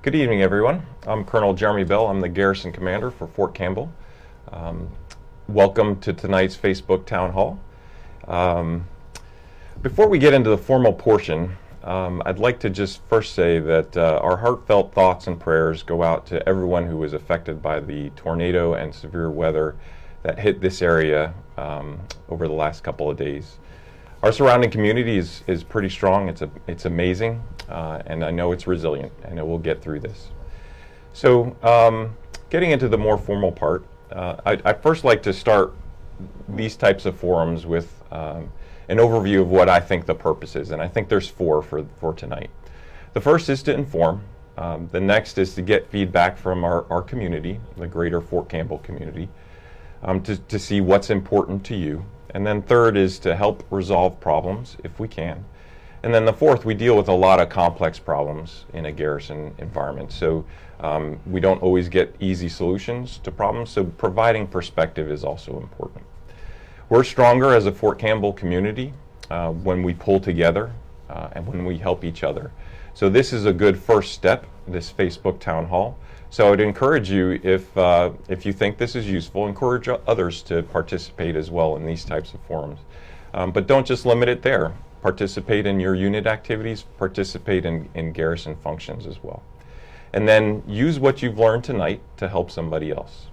Good evening, everyone. I'm Colonel Jeremy Bell. I'm the Garrison Commander for Fort Campbell. Welcome to tonight's Facebook Town Hall. Before we get into the formal portion, I'd like to just first say that our heartfelt thoughts and prayers go out to everyone who was affected by the tornado and severe weather that hit this area over the last couple of days. Our surrounding community is pretty strong. It's amazing, and I know it's resilient, and it will get through this. So, getting into the more formal part, I'd first like to start these types of forums with an overview of what I think the purpose is, and I think there's four for tonight. The first is to inform. The next is to get feedback from our community, the greater Fort Campbell community, to see what's important to you. And then third is to help resolve problems if we can. And then the fourth, we deal with a lot of complex problems in a garrison environment. So we don't always get easy solutions to problems, so providing perspective is also important. We're stronger as a Fort Campbell community when we pull together and when we help each other. So this is a good first step, this Facebook Town Hall. So I would encourage you, if you think this is useful, encourage others to participate as well in these types of forums. But don't just limit it there. Participate in your unit activities, participate in garrison functions as well. And then use what you've learned tonight to help somebody else.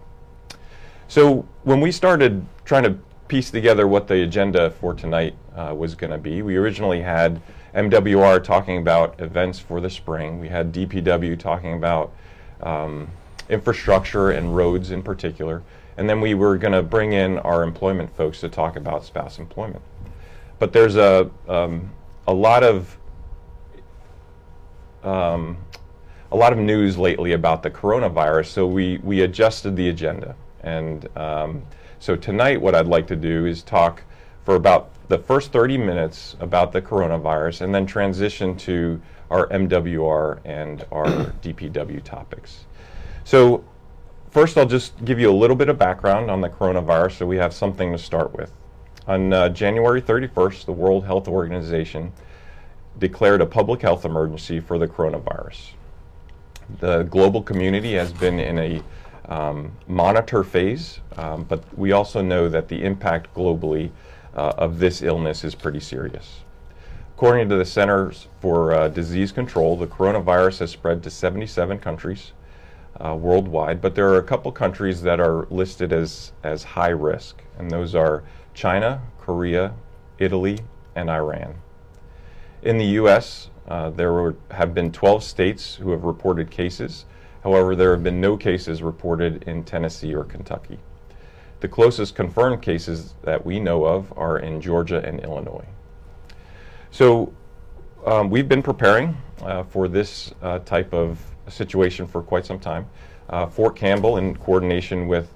So when we started trying to piece together what the agenda for tonight was going to be, we originally had MWR talking about events for the spring. We had DPW talking about infrastructure and roads in particular, and then we were going to bring in our employment folks to talk about spouse employment. But there's a lot of news lately about the coronavirus, so we adjusted the agenda. And so tonight, what I'd like to do is talk for about the first 30 minutes about the coronavirus, and then transition to our MWR and our DPW topics. So first I'll just give you a little bit of background on the coronavirus so we have something to start with. On January 31st, the World Health Organization declared a public health emergency for the coronavirus. The global community has been in a monitor phase, but we also know that the impact globally of this illness is pretty serious. According to the Centers for Disease Control, the coronavirus has spread to 77 countries worldwide, but there are a couple countries that are listed as high risk, and those are China, Korea, Italy, and Iran. In the U.S., there have been 12 states who have reported cases. However, there have been no cases reported in Tennessee or Kentucky. The closest confirmed cases that we know of are in Georgia and Illinois. So we've been preparing for this type of situation for quite some time. Fort Campbell, in coordination with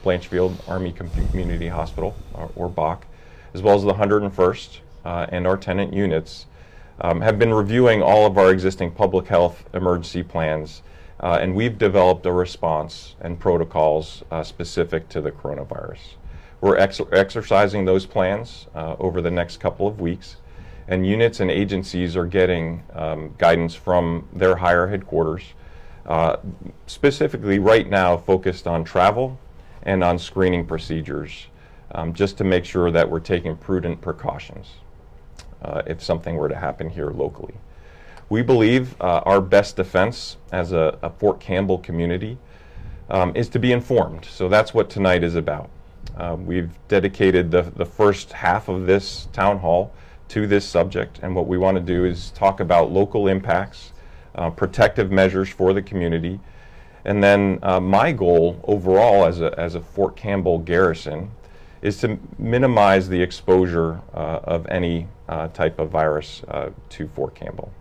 Blanchfield Army Community Hospital, or BAC, as well as the 101st and our tenant units, have been reviewing all of our existing public health emergency plans, and we've developed a response and protocols specific to the coronavirus. We're exercising those plans over the next couple of weeks, and units and agencies are getting guidance from their higher headquarters, specifically right now focused on travel and on screening procedures, just to make sure that we're taking prudent precautions if something were to happen here locally. We believe our best defense as a Fort Campbell community is to be informed. So that's what tonight is about. We've dedicated the first half of this town hall to this subject, and what we want to do is talk about local impacts, protective measures for the community, and then my goal overall as a Fort Campbell garrison is to minimize the exposure of any type of virus to Fort Campbell.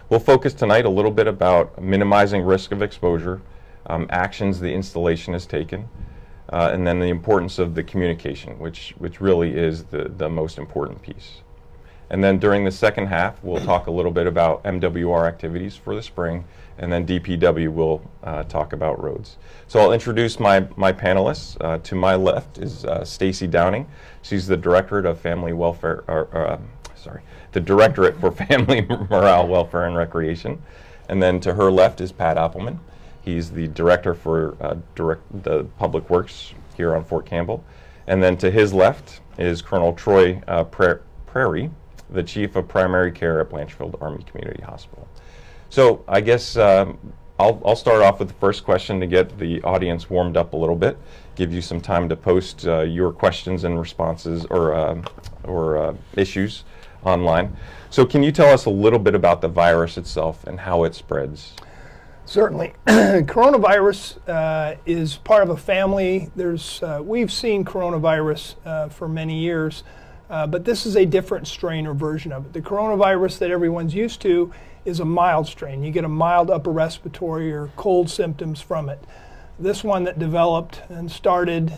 We'll focus tonight a little bit about minimizing risk of exposure, actions the installation has taken, and then the importance of the communication, which really is the most important piece. And then during the second half, we'll talk a little bit about MWR activities for the spring, and then DPW will talk about roads. So I'll introduce my panelists. To my left is Stacy Downing. She's the Directorate of Family Welfare, the Directorate for Family Morale, Welfare, and Recreation. And then to her left is Pat Appelman. He's the director for the Public Works here on Fort Campbell. And then to his left is Colonel Troy Prairie, the Chief of Primary Care at Blanchfield Army Community Hospital. So I guess I'll start off with the first question to get the audience warmed up a little bit, give you some time to post your questions and responses or issues online. So can you tell us a little bit about the virus itself and how it spreads? Certainly. Coronavirus is part of a family. We've seen coronavirus for many years, but this is a different strain or version of it. The coronavirus that everyone's used to is a mild strain. You get a mild upper respiratory or cold symptoms from it. This one that developed and started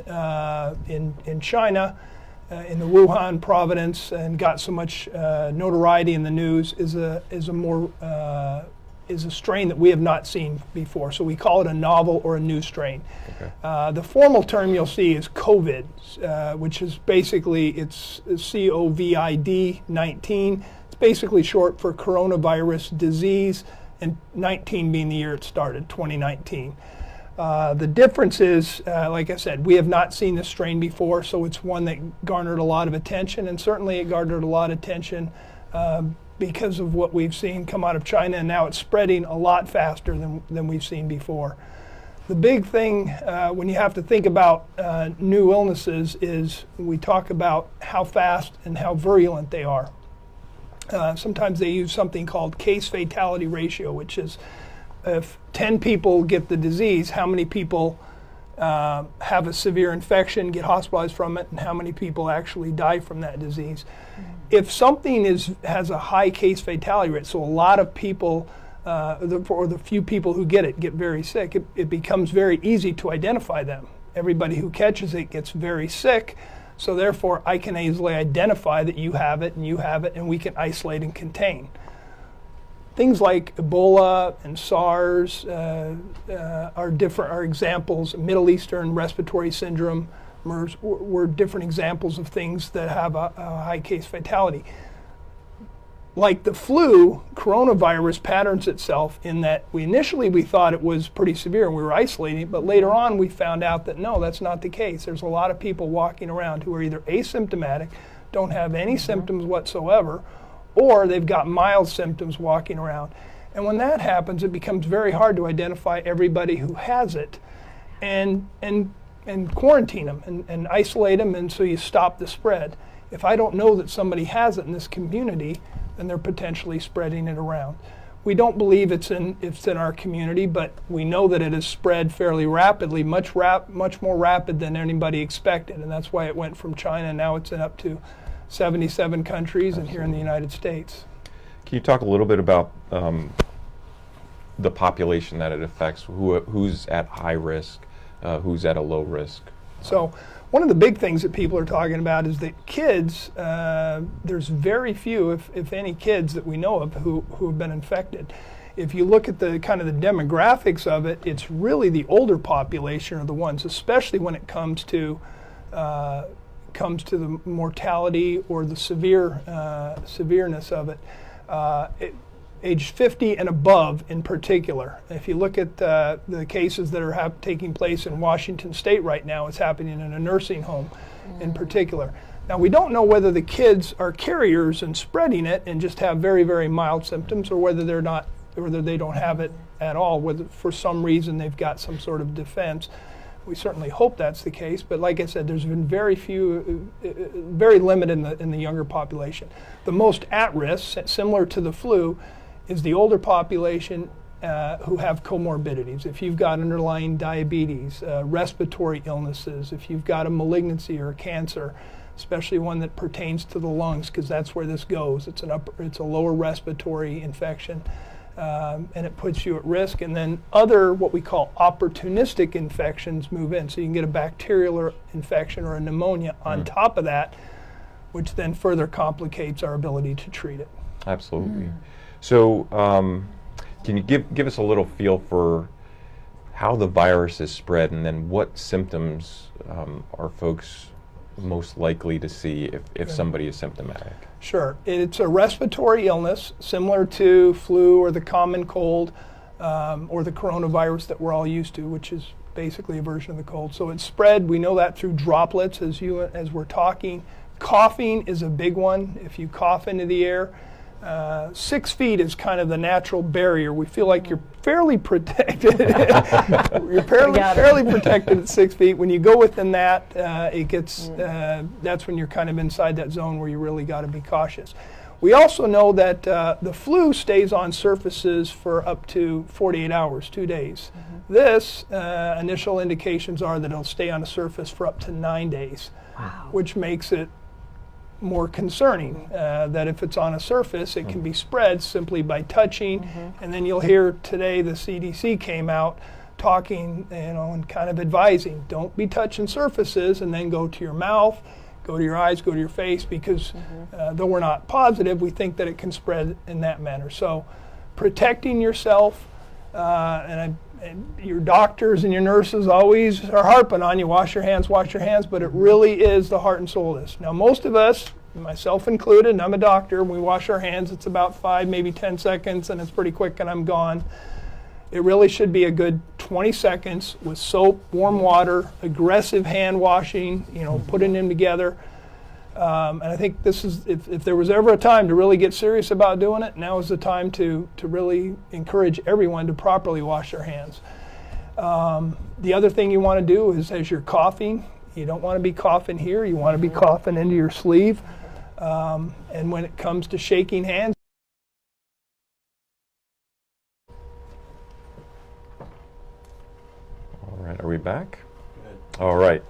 in China, in the Wuhan province, and got so much notoriety in the news is a strain that we have not seen before. So we call it a novel or a new strain. Okay. The formal term you'll see is COVID, which is basically, it's COVID-19. It's basically short for coronavirus disease, and 19 being the year it started, 2019. The difference is, like I said, we have not seen this strain before, so it's one that garnered a lot of attention, and certainly it garnered a lot of attention because of what we've seen come out of China, and now it's spreading a lot faster than we've seen before. The big thing when you have to think about new illnesses is we talk about how fast and how virulent they are. Sometimes they use something called case fatality ratio, which is if 10 people get the disease, how many people have a severe infection, get hospitalized from it, and how many people actually die from that disease. If something has a high case fatality rate, so a lot of people, or the few people who get it, get very sick, it becomes very easy to identify them. Everybody who catches it gets very sick, so therefore I can easily identify that you have it, and we can isolate and contain. Things like Ebola and SARS are examples. Middle Eastern respiratory syndrome, MERS, were different examples of things that have a high case fatality. Like the flu, coronavirus patterns itself in that initially we thought it was pretty severe and we were isolating it, but later on we found out that no, that's not the case. There's a lot of people walking around who are either asymptomatic, don't have any symptoms whatsoever, or they've got mild symptoms walking around. And when that happens, it becomes very hard to identify everybody who has it and quarantine them and isolate them, and so you stop the spread. If I don't know that somebody has it in this community, then they're potentially spreading it around. We don't believe it's in our community, but we know that it has spread fairly rapidly, much more rapid than anybody expected, and that's why it went from China. Now it's up to 77 countries and here in the United States. Can you talk a little bit about the population that it affects? Who's at high risk, who's at a low risk? So one of the big things that people are talking about is that kids, there's very few, if any, kids that we know of who have been infected. If you look at the kind of the demographics of it, it's really the older population are the ones, especially when it comes to the mortality or the severeness of it. Age 50 and above in particular. If you look at the cases that are taking place in Washington State right now, it's happening in a nursing home in particular. Now we don't know whether the kids are carriers and spreading it and just have very, very mild symptoms, or whether they don't have it at all, whether for some reason they've got some sort of defense. We certainly hope that's the case, but like I said, there's been very limited in the younger population. The most at risk, similar to the flu, is the older population who have comorbidities. If you've got underlying diabetes, respiratory illnesses, if you've got a malignancy or a cancer, especially one that pertains to the lungs, because that's where this goes. It's a lower respiratory infection. And it puts you at risk, and then other what we call opportunistic infections move in. So you can get a bacterial infection or a pneumonia on top of that, which then further complicates our ability to treat it. Absolutely. So can you give us a little feel for how the virus is spread, and then what symptoms are folks most likely to see if somebody is symptomatic? Sure. It's a respiratory illness similar to flu or the common cold or the coronavirus that we're all used to, which is basically a version of the cold. So it's spread. We know that through droplets as we're talking. Coughing is a big one. If you cough into the air, 6 feet is kind of the natural barrier. We feel like you're fairly protected. You're fairly protected at 6 feet. When you go within that, it gets that's when you're kind of inside that zone where you really got to be cautious. We also know that the flu stays on surfaces for up to 48 hours, 2 days. This initial indications are that it'll stay on a surface for up to 9 days, which makes it more concerning that if it's on a surface, it can be spread simply by touching. And then you'll hear today the CDC came out talking, and kind of advising, don't be touching surfaces and then go to your mouth, go to your eyes, go to your face, because though we're not positive, we think that it can spread in that manner. So protecting yourself, and your doctors and your nurses always are harping on you, wash your hands, but it really is the heart and soul of this. Now, most of us, myself included, and I'm a doctor, we wash our hands, it's about 5, maybe 10 seconds, and it's pretty quick and I'm gone. It really should be a good 20 seconds with soap, warm water, aggressive hand washing, putting them together. And I think this is, if there was ever a time to really get serious about doing it, now is the time to really encourage everyone to properly wash their hands. The other thing you want to do is, as you're coughing, you don't want to be coughing here, you want to be coughing into your sleeve. And when it comes to shaking hands, all right, are we back? Good. All right.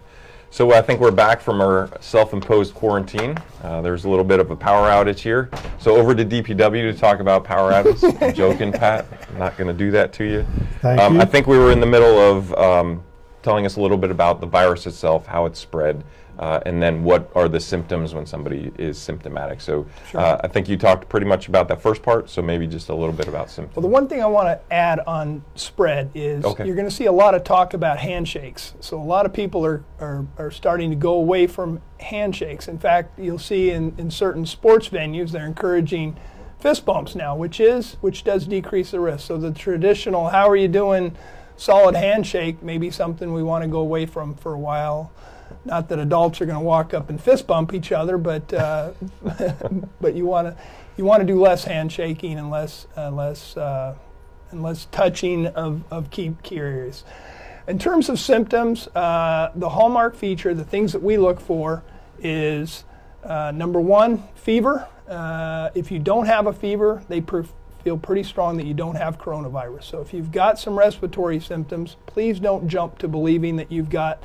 So I think we're back from our self-imposed quarantine. There's a little bit of a power outage here. So over to DPW to talk about power outage. I'm joking, Pat. I'm not going to do that to you. Thank you. I think we were in the middle of telling us a little bit about the virus itself, how it's spread, and then what are the symptoms when somebody is symptomatic. So I think you talked pretty much about that first part, so maybe just a little bit about symptoms. Well, the one thing I want to add on spread is you're going to see a lot of talk about handshakes. So a lot of people are starting to go away from handshakes. In fact, you'll see in certain sports venues they're encouraging fist bumps now, which does decrease the risk. So the traditional "how are you doing" solid handshake may be something we want to go away from for a while. Not that adults are going to walk up and fist bump each other, but but you want to do less handshaking and less touching of key areas. In terms of symptoms, the hallmark feature, the things that we look for, is number one, fever. If you don't have a fever, they feel pretty strong that you don't have coronavirus. So if you've got some respiratory symptoms, please don't jump to believing that you've got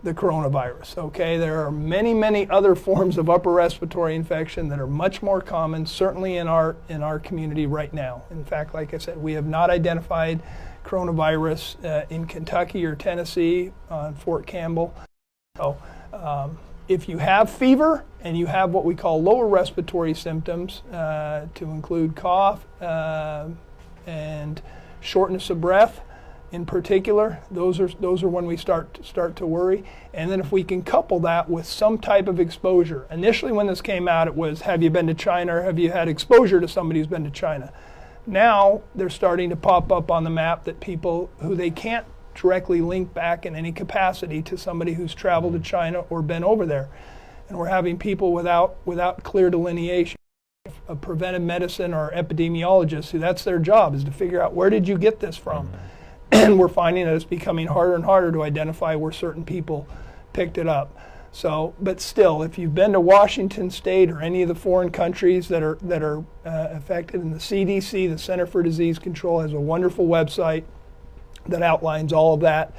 the coronavirus. Okay, there are many other forms of upper respiratory infection that are much more common, certainly in our community right now. In fact, like I said, we have not identified coronavirus in Kentucky or Tennessee on Fort Campbell. So if you have fever and you have what we call lower respiratory symptoms, to include cough and shortness of breath, in particular, those are when we start to worry. And then if we can couple that with some type of exposure. Initially when this came out, it was, have you been to China, or have you had exposure to somebody who's been to China? Now they're starting to pop up on the map that people who they can't directly link back in any capacity to somebody who's traveled to China or been over there. And we're having people without clear delineation. A preventive medicine or epidemiologist, who that's their job, is to figure out, where did you get this from? And we're finding that it's becoming harder and harder to identify where certain people picked it up. So, but still, if you've been to Washington State or any of the foreign countries that are affected, and the CDC, the Center for Disease Control, has a wonderful website that outlines all of that,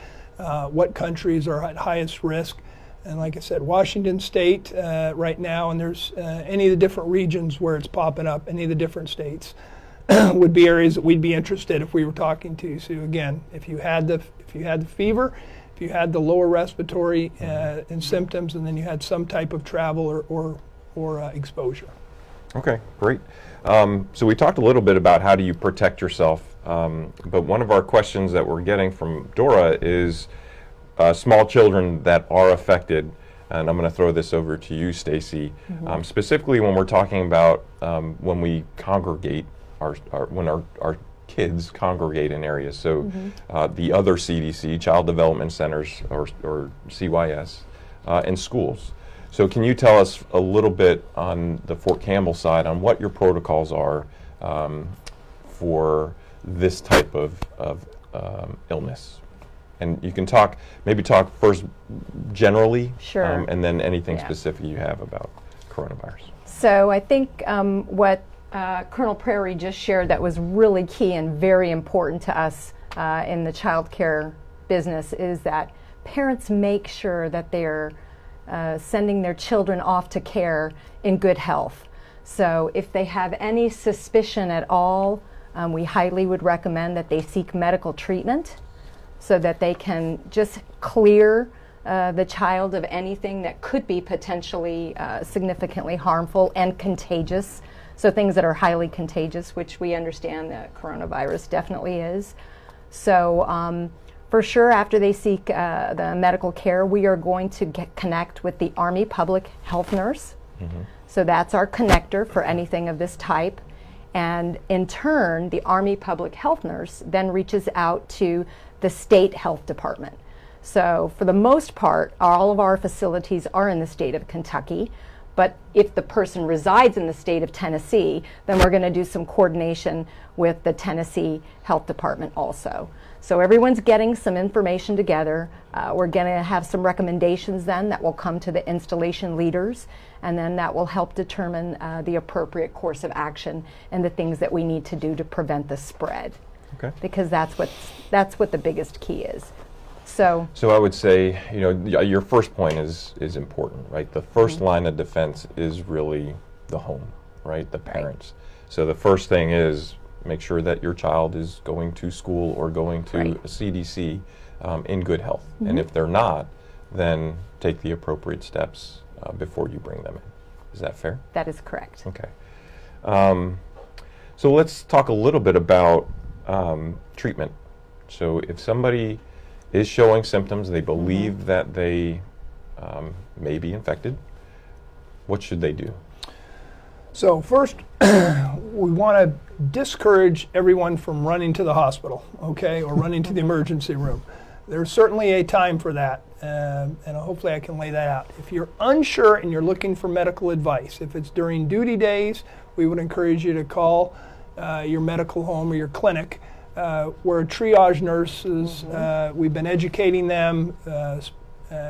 what countries are at highest risk. And like I said, Washington State right now, and there's any of the different regions where it's popping up, any of the different states. Would be areas that we'd be interested if we were talking to you. So again, if you had the fever, if you had the lower respiratory and symptoms, and then you had some type of travel or exposure. Okay, great. So we talked a little bit about how do you protect yourself, but one of our questions that we're getting from Dora is small children that are affected. and I'm going to throw this over to you, Stacy. Specifically, when we're talking about when we congregate, when our kids congregate in areas. So the other CDC, Child Development Centers, or CYS, and schools. So can you tell us a little bit on the Fort Campbell side on what your protocols are for this type of illness? And you can maybe talk first generally, Sure. And then anything specific you have about coronavirus. So I think what Colonel Prairie just shared that was really key and very important to us in the child care business is that parents make sure that they're sending their children off to care in good health. So if they have any suspicion at all, we highly would recommend that they seek medical treatment so that they can just clear the child of anything that could be potentially significantly harmful and contagious. So things that are highly contagious, which we understand that coronavirus definitely is. So for sure, after they seek the medical care, we are going to connect with the Army Public Health Nurse. So that's our connector for anything of this type. And in turn, the Army Public Health Nurse then reaches out to the State Health Department. So for the most part, all of our facilities are in the state of Kentucky. But if the person resides in the state of Tennessee, then we're going to do some coordination with the Tennessee Health Department also. So everyone's getting some information together. We're going to have some recommendations then that will come to the installation leaders, and then that will help determine the appropriate course of action and the things that we need to do to prevent the spread. Okay. Because that's what the biggest key is. So I would say, your first point is important, right? The first line of defense is really the home, right? The parents. Right. So the first thing is make sure that your child is going to school or going to a CDC in good health. And if they're not, then take the appropriate steps before you bring them in. Is that fair? That is correct. Okay. So let's talk a little bit about treatment. So if somebody is showing symptoms, they believe that they may be infected, what should they do? So first, we want to discourage everyone from running to the hospital, okay, or running to the emergency room. There's certainly a time for that, and hopefully I can lay that out. If you're unsure and you're looking for medical advice, if it's during duty days, we would encourage you to call your medical home or your clinic. We're triage nurses. We've been educating them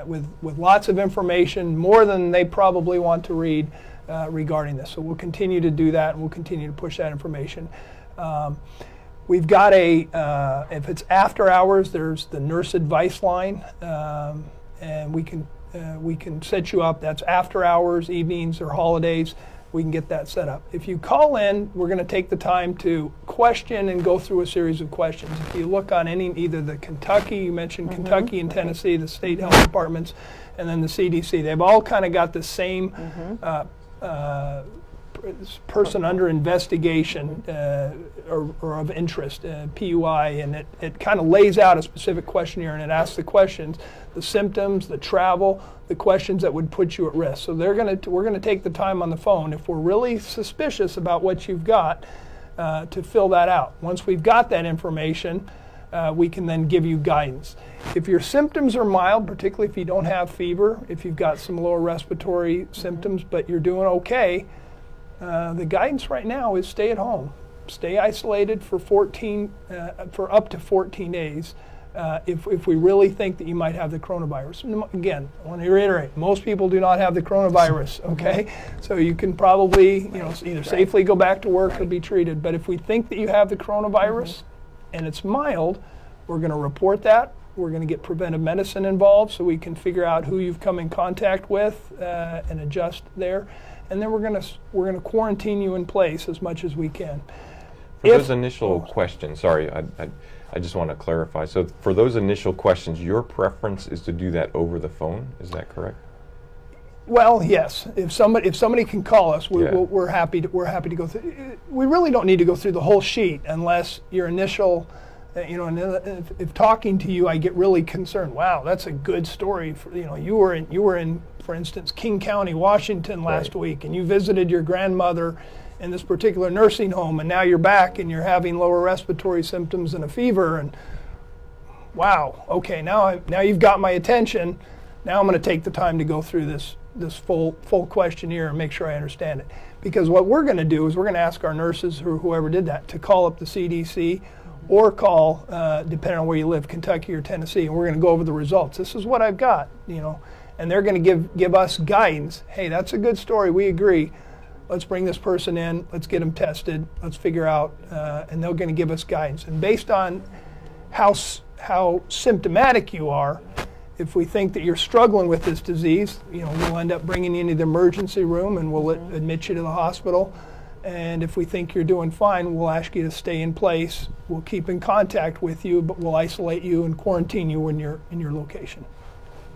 with lots of information, more than they probably want to read regarding this. So we'll continue to do that, and we'll continue to push that information. We've got if it's after hours, there's the nurse advice line, and we can set you up. That's after hours, evenings, or holidays. We can get that set up. If you call in, we're going to take the time to question and go through a series of questions. If you look on either the Kentucky, you mentioned Kentucky and Tennessee, the state health departments, and then the CDC, they've all kind of got the same person under investigation or of interest, PUI, and it kind of lays out a specific questionnaire, and it asks the questions, the symptoms, the travel, the questions that would put you at risk. So we're going to take the time on the phone, if we're really suspicious about what you've got, to fill that out. Once we've got that information, we can then give you guidance. If your symptoms are mild, particularly if you don't have fever, if you've got some lower respiratory symptoms but you're doing okay, the guidance right now is stay at home. Stay isolated for up to 14 days if we really think that you might have the coronavirus. Again, I want to reiterate, most people do not have the coronavirus, okay? So you can probably either safely go back to work or be treated. But if we think that you have the coronavirus and it's mild, we're going to report that. We're going to get preventive medicine involved so we can figure out who you've come in contact with and adjust there. And then we're going to quarantine you in place as much as we can. For those initial questions, sorry, I just want to clarify. So for those initial questions, your preference is to do that over the phone. Is that correct? Well, yes. If somebody can call us, we're happy to go through. We really don't need to go through the whole sheet unless your initial. If talking to you, I get really concerned. Wow, that's a good story. You were in for instance, King County, Washington last Right. week, and you visited your grandmother in this particular nursing home, and now you're back and you're having lower respiratory symptoms and a fever, and wow, okay, now you've got my attention. Now I'm going to take the time to go through this full questionnaire and make sure I understand it. Because what we're going to do is we're going to ask our nurses or whoever did that to call up the CDC or call, depending on where you live, Kentucky or Tennessee, and we're going to go over the results. This is what I've got, and they're going to give us guidance. Hey, that's a good story. We agree. Let's bring this person in. Let's get them tested. Let's figure out, and they're going to give us guidance. And based on how symptomatic you are, if we think that you're struggling with this disease, we'll end up bringing you into the emergency room and we'll admit you to the hospital. And if we think you're doing fine, we'll ask you to stay in place. We'll keep in contact with you, but we'll isolate you and quarantine you when you're in your location.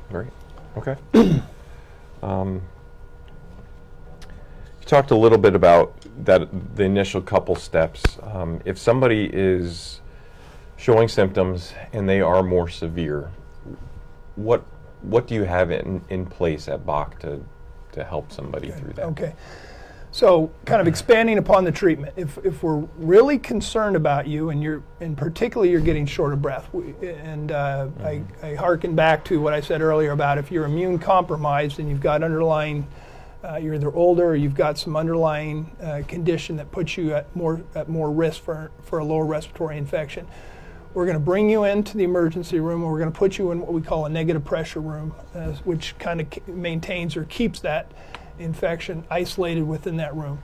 Great. Okay. You talked a little bit about the initial couple steps. If somebody is showing symptoms and they are more severe, what do you have in place at Bach to help somebody through that? Okay. So kind of expanding upon the treatment, if we're really concerned about you and particularly you're getting short of breath, I hearken back to what I said earlier about if you're immune compromised and you've got underlying, you're either older or you've got some underlying condition that puts you at more risk for a lower respiratory infection. We're going to bring you into the emergency room and we're going to put you in what we call a negative pressure room, which kind of maintains or keeps that infection isolated within that room.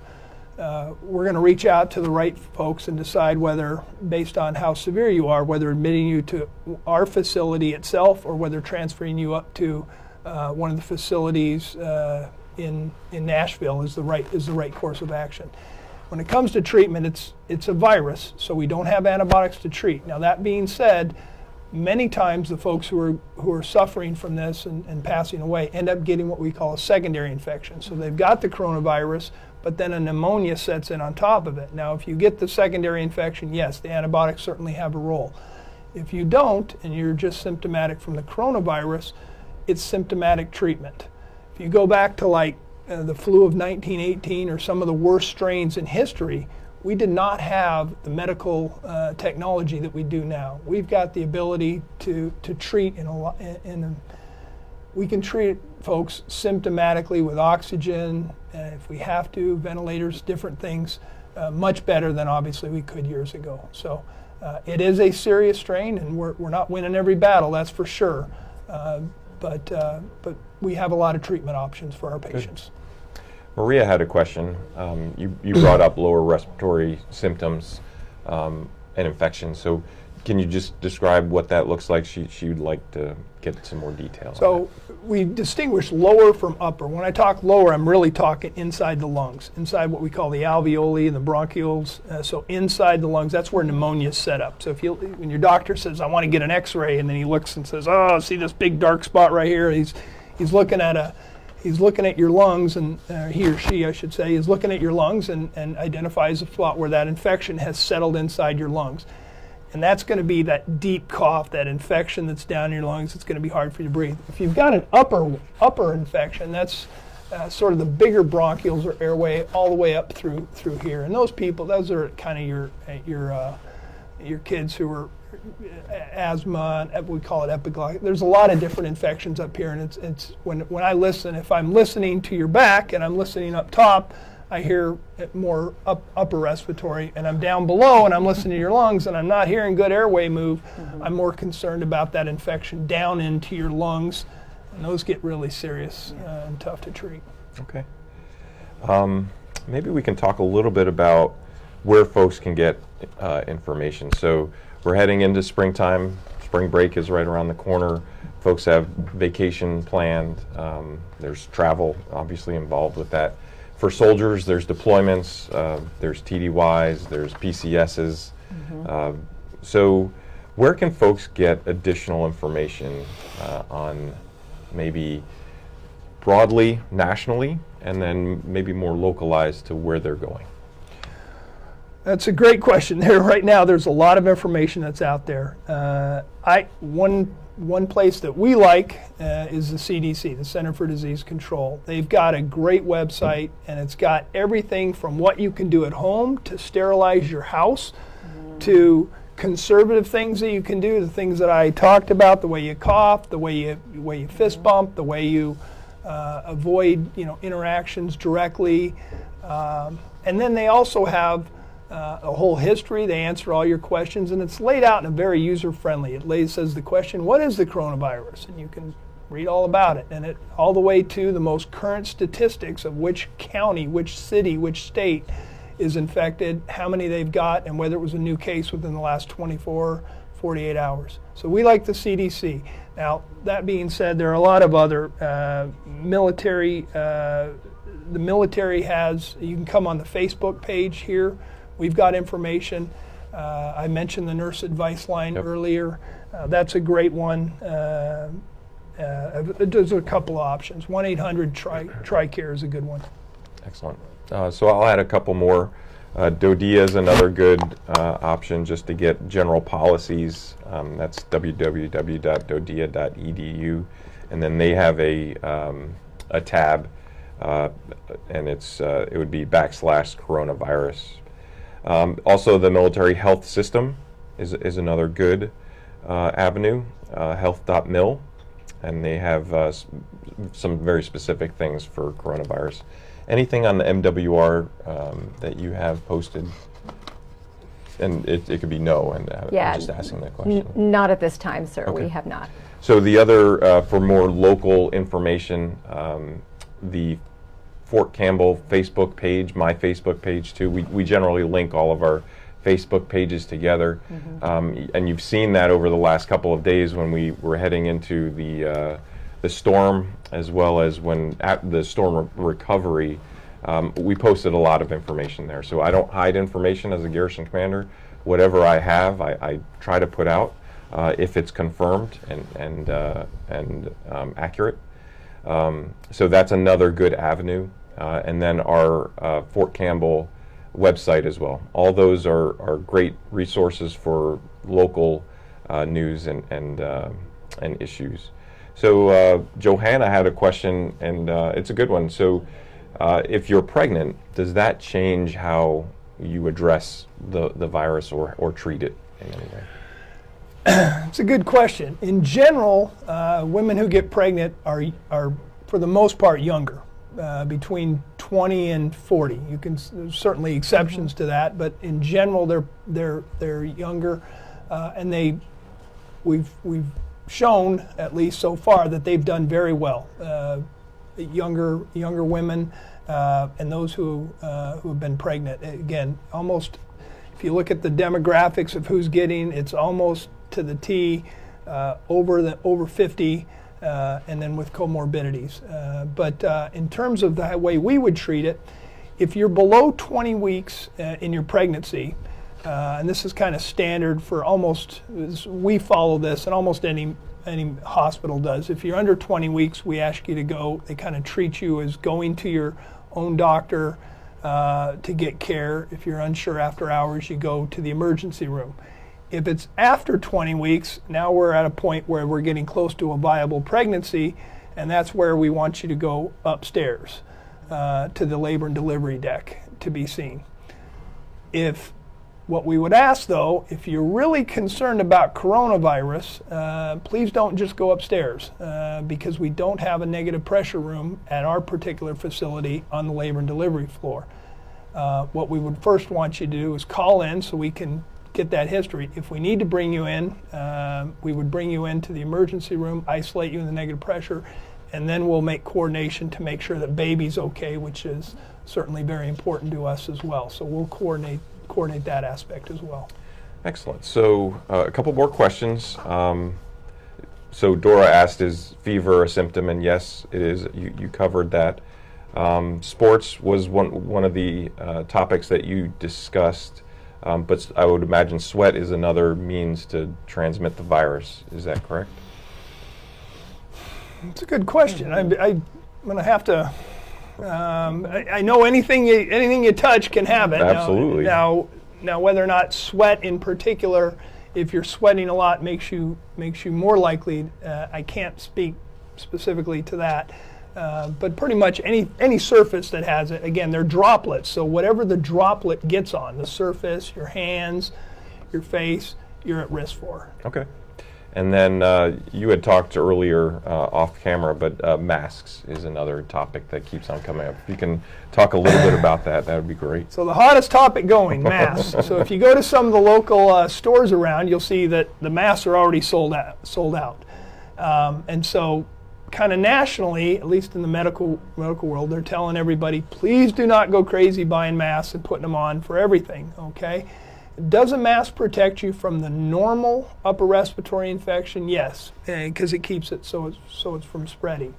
We're going to reach out to the right folks and decide whether, based on how severe you are, whether admitting you to our facility itself or whether transferring you up to one of the facilities in Nashville is the right course of action. When it comes to treatment, it's a virus, so we don't have antibiotics to treat. Now that being said, many times the folks who are suffering from this and passing away end up getting what we call a secondary infection. So they've got the coronavirus, but then a pneumonia sets in on top of it. Now if you get the secondary infection, yes, the antibiotics certainly have a role. If you don't, and you're just symptomatic from the coronavirus, it's symptomatic treatment. If you go back to the flu of 1918 or some of the worst strains in history, we did not have the medical technology that we do now. We've got the ability to treat we can treat folks symptomatically with oxygen, if we have to, ventilators, different things, much better than obviously we could years ago. So it is a serious strain, and we're not winning every battle, that's for sure. But we have a lot of treatment options for our patients. Good. Maria had a question. You brought up lower respiratory symptoms and infections. So can you just describe what that looks like? She'd like to get some more detail. So we distinguish lower from upper. When I talk lower, I'm really talking inside the lungs, inside what we call the alveoli and the bronchioles. So inside the lungs, that's where pneumonia is set up. So when your doctor says, I want to get an x-ray, and then he looks and says, oh, see this big dark spot right here? He's looking at your lungs, and he or she, I should say, is looking at your lungs and identifies a spot where that infection has settled inside your lungs. And that's going to be that deep cough, that infection that's down in your lungs. It's going to be hard for you to breathe. If you've got an upper infection, that's sort of the bigger bronchioles or airway all the way up through here. And those are kind of your kids who are asthma, and we call it epiglottic. There's a lot of different infections up here, and it's when I listen, if I'm listening to your back and I'm listening up top, I hear it more upper respiratory, and I'm down below and I'm listening to your lungs and I'm not hearing good airway move. I'm more concerned about that infection down into your lungs, and those get really serious and tough to treat. Okay. Maybe we can talk a little bit about where folks can get information. So we're heading into springtime. Spring break is right around the corner. Folks have vacation planned. There's travel obviously involved with that. For soldiers, there's deployments, there's TDYs, there's PCSs. So where can folks get additional information on maybe broadly, nationally, and then maybe more localized to where they're going? That's a great question. Right now, there's a lot of information that's out there. One one place that we like is the CDC, the Center for Disease Control. They've got a great website, and it's got everything from what you can do at home to sterilize your house to conservative things that you can do, the things that I talked about, the way you cough, the way you fist bump, the way you avoid interactions directly. And then they also have a whole history. They answer all your questions, and it's laid out in a very user-friendly. It says the question, what is the coronavirus? And you can read all about it, and it all the way to the most current statistics of which county, which city, which state is infected, how many they've got, and whether it was a new case within the last 24, 48 hours. So we like the CDC. Now, that being said, there are a lot of other military. The military has, you can come on the Facebook page here. We've got information. I mentioned the nurse advice line earlier. That's a great one. There's a couple of options. 1-800-TRICARE is a good one. Excellent. So I'll add a couple more. DODEA is another good option just to get general policies. That's www.dodea.edu. And then they have a tab, and it would be /coronavirus. Also, the military health system is another good avenue, health.mil, and they have some very specific things for coronavirus. Anything on the MWR that you have posted? And it could be no, and I'm just asking that question. Not at this time, sir. Okay. We have not. So the other, for more local information, the Fort Campbell Facebook page, my Facebook page too. We generally link all of our Facebook pages together, and you've seen that over the last couple of days when we were heading into the storm, as well as when at the storm recovery. We posted a lot of information there. So I don't hide information as a garrison commander. Whatever I have, I try to put out if it's confirmed and accurate. So that's another good avenue. And then our Fort Campbell website as well. All those are great resources for local news and issues. So Johanna had a question, and it's a good one. So if you're pregnant, does that change how you address the virus or treat it in any way? It's a good question. In general, women who get pregnant are for the most part younger, between 20 and 40. There's certainly exceptions to that, but in general they're younger, and we've shown, at least so far, that they've done very well. Younger women and those who have been pregnant. Again, almost, if you look at the demographics of who's getting, it's almost to the T, over 50, and then with comorbidities. But in terms of the way we would treat it, if you're below 20 weeks in your pregnancy, and this is kind of standard for we follow this, and almost any hospital does. If you're under 20 weeks, we ask you to go. They kind of treat you as going to your own doctor to get care. If you're unsure after hours, you go to the emergency room. If it's after 20 weeks, now we're at a point where we're getting close to a viable pregnancy, and that's where we want you to go upstairs to the labor and delivery deck to be seen. What we would ask, though, if you're really concerned about coronavirus, please don't just go upstairs because we don't have a negative pressure room at our particular facility on the labor and delivery floor. What we would first want you to do is call in so we can get that history. If we need to bring you in, we would bring you into the emergency room, isolate you in the negative pressure, and then we'll make coordination to make sure that baby's okay, which is certainly very important to us as well. So we'll coordinate that aspect as well. Excellent. So a couple more questions. So Dora asked, is fever a symptom? And yes, it is. You covered that. Sports was one of the topics that you discussed, but I would imagine sweat is another means to transmit the virus. Is that correct? It's a good question. I'm going to have to. I know anything you touch can have it. Absolutely. Now, whether or not sweat in particular If you're sweating a lot, makes you more likely. I can't speak specifically to that, but pretty much any surface that has it. Again, they're droplets. So whatever the droplet gets on the surface, your hands, your face, you're at risk for. Okay. And then you had talked earlier off camera, but masks is another topic that keeps on coming up. If you can talk a little bit about that, that would be great. So the hottest topic going, masks. So if you go to some of the local stores around, you'll see that the masks are already sold out. And so kind of nationally, at least in the medical world, they're telling everybody, please do not go crazy buying masks and putting them on for everything, okay? Does a mask protect you from the normal upper respiratory infection? Yes, because it keeps it so it's from spreading.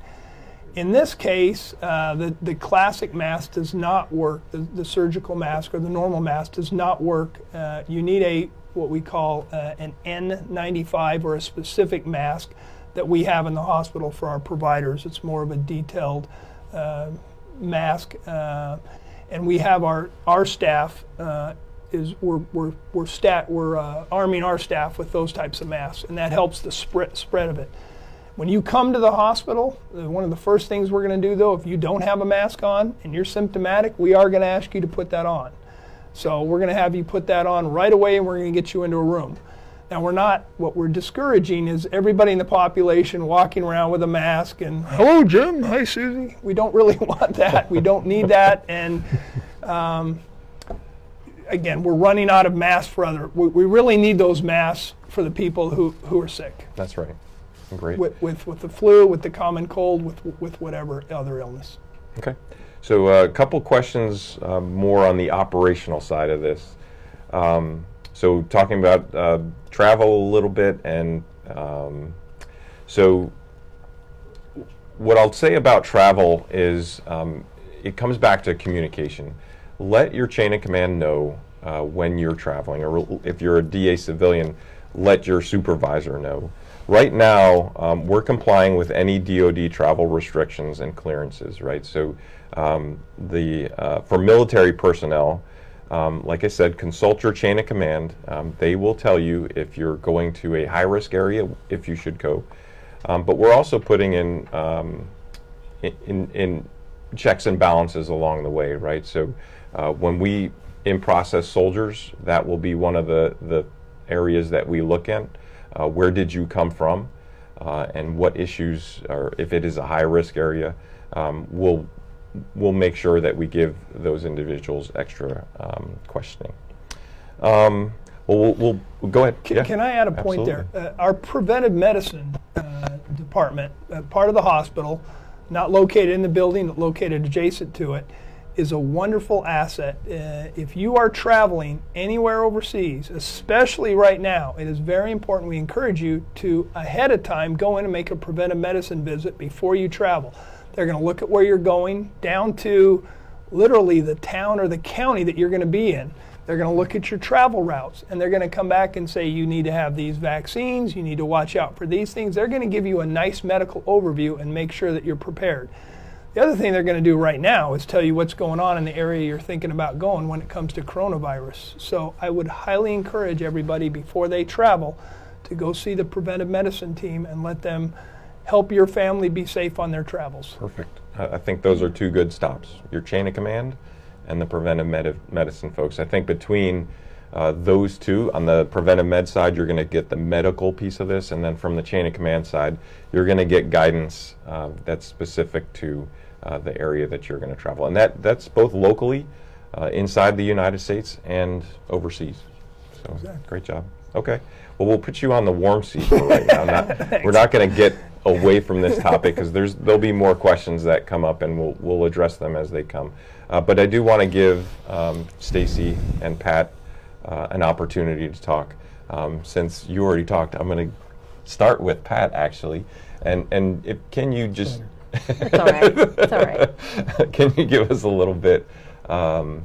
In this case, the classic mask does not work. The surgical mask or the normal mask does not work. You need what we call an N95 or a specific mask that we have in the hospital for our providers. It's more of a detailed mask, and we have our staff. We're arming our staff with those types of masks, and that helps the spread of it. When you come to the hospital, one of the first things we're going to do, though, if you don't have a mask on and you're symptomatic, we are going to ask you to put that on. So we're going to have you put that on right away, and we're going to get you into a room. Now, what we're discouraging is everybody in the population walking around with a mask and, hello, Jim, hi, Susie. We don't really want that. We don't need that, and again, we're running out of masks we really need those masks for the people who are sick. That's right. Great. With the flu, with the common cold, with whatever other illness. Okay. So a couple questions more on the operational side of this. So talking about travel a little bit, and so what I'll say about travel is it comes back to communication. Let your chain of command know when you're traveling, or if you're a DA civilian, let your supervisor know. Right now, we're complying with any DoD travel restrictions and clearances, right? So for military personnel, like I said, consult your chain of command. They will tell you if you're going to a high-risk area, if you should go. But we're also putting in checks and balances along the way, right? So when we in-process soldiers, that will be one of the areas that we look at. Where did you come from, and what issues, or if it is a high-risk area, we'll make sure that we give those individuals extra questioning. Well, we'll go ahead. Can I add a point absolutely. there? Our preventive medicine department, part of the hospital, not located in the building, but located adjacent to it, is a wonderful asset. If you are traveling anywhere overseas, especially right now, it is very important. We encourage you to, ahead of time, go in and make a preventive medicine visit before you travel. They're going to look at where you're going, down to literally the town or the county that you're going to be in. They're going to look at your travel routes, and they're going to come back and say, you need to have these vaccines, you need to watch out for these things. They're going to give you a nice medical overview and make sure that you're prepared. The other thing they're going to do right now is tell you what's going on in the area you're thinking about going when it comes to coronavirus. So I would highly encourage everybody before they travel to go see the preventive medicine team and let them help your family be safe on their travels. Perfect. I think those are two good stops, your chain of command and the preventive medicine folks. I think between those two, on the preventive med side, you're going to get the medical piece of this, and then from the chain of command side, you're going to get guidance that's specific to the area that you're going to travel. And that's both locally, inside the United States, and overseas. So exactly. Great job. Okay. Well, we'll put you on the warm seat for right now. We're not going to get away from this topic because there'll be more questions that come up, and we'll address them as they come. But I do want to give Stacy and Pat an opportunity to talk. Since you already talked, I'm going to start with Pat, actually. And can you just... It's all right. It's all right. Can you give us a little bit on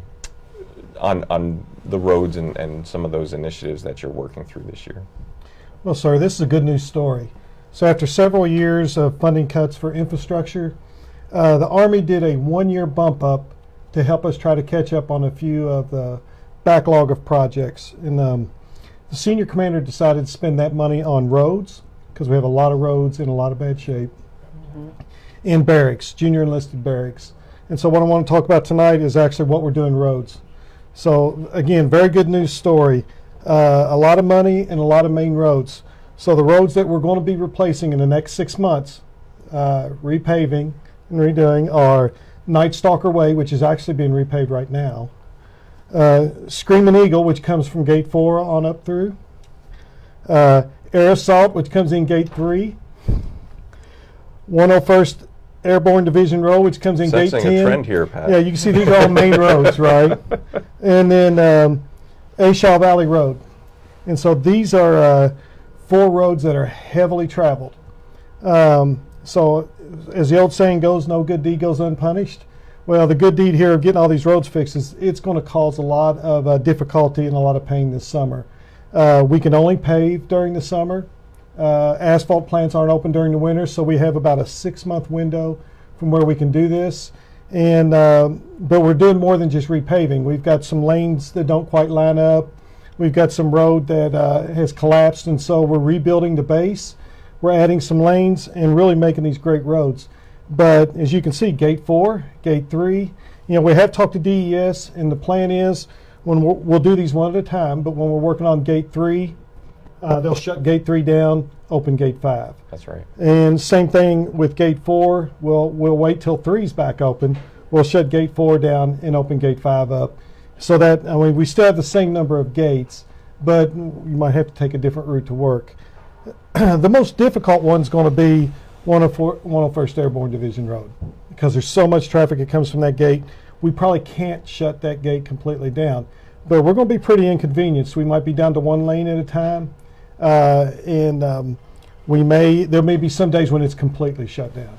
the roads and some of those initiatives that you're working through this year? Well, sir, this is a good news story. So after several years of funding cuts for infrastructure, the Army did a one-year bump up to help us try to catch up on a few of the backlog of projects. And The senior commander decided to spend that money on roads, because we have a lot of roads in a lot of bad shape, in barracks, junior enlisted barracks. And so what I want to talk about tonight is actually what we're doing roads. So again, very good news story. A lot of money and a lot of main roads. So the roads that we're going to be replacing in the next 6 months, repaving and redoing, are Night Stalker Way, which is actually being repaved right now. Screaming Eagle, which comes from Gate 4 on up through. Air Assault, which comes in Gate 3. 101st Airborne Division Road, which comes in Gate 10. Sensing a trend here, Pat. Yeah, you can see these are all main roads, right? And then A Shaw Valley Road. And so these are 4 roads that are heavily traveled. So as the old saying goes, no good deed goes unpunished. Well, the good deed here of getting all these roads fixed is it's going to cause a lot of difficulty and a lot of pain this summer. We can only pave during the summer. Asphalt plants aren't open during the winter, so we have about a 6-month window from where we can do this. And but we're doing more than just repaving. We've got some lanes that don't quite line up. We've got some road that has collapsed, and so we're rebuilding the base. We're adding some lanes and really making these great roads. But as you can see, Gate 4, Gate 3, we have talked to DES, and the plan is when we'll do these one at a time, but when we're working on Gate 3, they'll shut Gate 3 down, open Gate 5. That's right. And same thing with Gate 4. We'll wait till 3's back open. We'll shut Gate 4 down and open Gate 5 up. So that, we still have the same number of gates, but you might have to take a different route to work. The most difficult one's going to be 101st Airborne Division Road, because there's so much traffic that comes from that gate. We probably can't shut that gate completely down, but we're going to be pretty inconvenienced. We might be down to 1 lane at a time, and there may be some days when it's completely shut down.